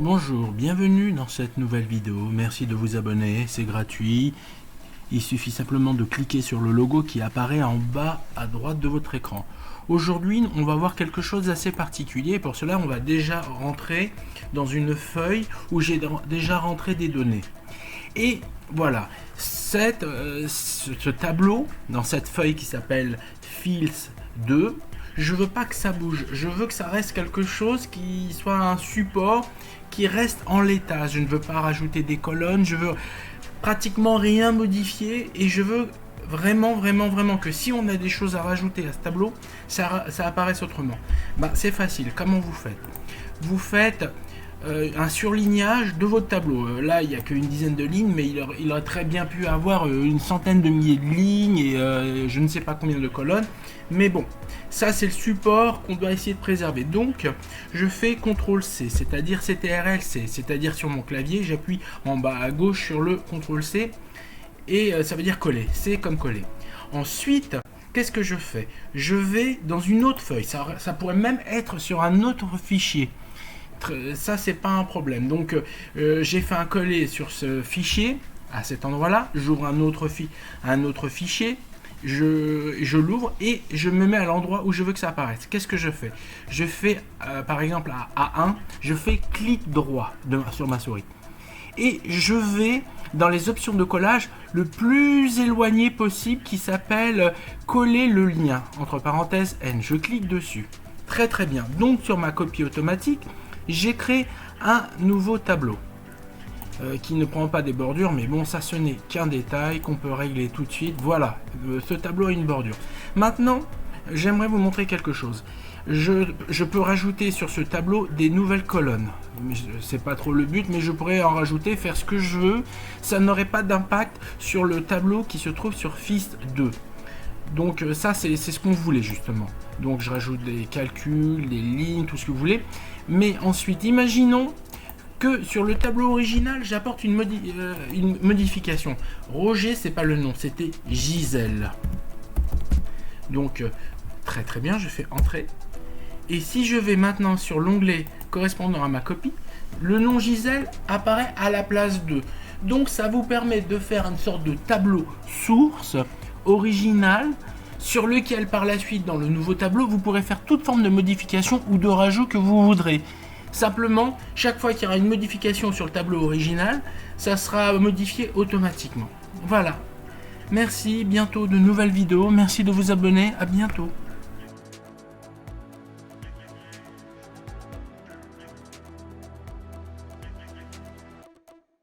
Bonjour, bienvenue dans cette nouvelle vidéo. Merci de vous abonner, c'est gratuit. Il suffit simplement de cliquer sur le logo qui apparaît en bas à droite de votre écran. Aujourd'hui, on va voir quelque chose d'assez particulier. Pour cela, on va déjà rentrer dans une feuille où j'ai déjà rentré des données. Et voilà, ce tableau, dans cette feuille qui s'appelle Fields 2, je veux pas que ça bouge, je veux que ça reste quelque chose qui soit un support qui reste en l'état. Je ne veux pas rajouter des colonnes, je veux pratiquement rien modifier et je veux vraiment que si on a des choses à rajouter à ce tableau, ça apparaisse autrement. C'est facile, comment vous faites? Vous faites un surlignage de votre tableau. Là, il n'y a qu'une dizaine de lignes, mais il aurait très bien pu avoir une centaine de milliers de lignes et je ne sais pas combien de colonnes. Mais bon, ça c'est le support qu'on doit essayer de préserver. Donc, je fais CTRL-C, c'est-à-dire CTRL-C, c'est-à-dire sur mon clavier, j'appuie en bas à gauche sur le CTRL-C et ça veut dire coller, C comme coller. Ensuite, qu'est-ce que je fais? Je vais dans une autre feuille, ça pourrait même être sur un autre fichier. Ça, c'est pas un problème. Donc, j'ai fait un coller sur ce fichier, à cet endroit-là, j'ouvre un autre fichier, je l'ouvre et je me mets à l'endroit où je veux que ça apparaisse. Qu'est-ce que je fais? Je fais, par exemple, à A1, je fais clic droit sur ma souris. Et je vais dans les options de collage le plus éloigné possible qui s'appelle coller le lien, entre parenthèses N. Je clique dessus. Très bien. Donc, sur ma copie automatique, j'ai créé un nouveau tableau qui ne prend pas des bordures, mais bon, ça ce n'est qu'un détail qu'on peut régler tout de suite. Voilà, ce tableau a une bordure. Maintenant, j'aimerais vous montrer quelque chose. Je peux rajouter sur ce tableau des nouvelles colonnes. C'est pas trop le but, mais je pourrais en rajouter, faire ce que je veux. Ça n'aurait pas d'impact sur le tableau qui se trouve sur Fields 2. Donc ça, c'est ce qu'on voulait justement. Donc je rajoute des calculs, des lignes, tout ce que vous voulez. Mais ensuite, imaginons que sur le tableau original, j'apporte une modification. Roger, c'est pas le nom, c'était Gisèle. Donc très bien, je fais Entrée. Et si je vais maintenant sur l'onglet correspondant à ma copie, le nom Gisèle apparaît à la place 2. Donc ça vous permet de faire une sorte de tableau source original sur lequel par la suite dans le nouveau tableau vous pourrez faire toute forme de modification ou de rajout que vous voudrez. Simplement, chaque fois qu'il y aura une modification sur le tableau original, ça sera modifié automatiquement. Voilà. Merci, bientôt de nouvelles vidéos. Merci de vous abonner. À bientôt.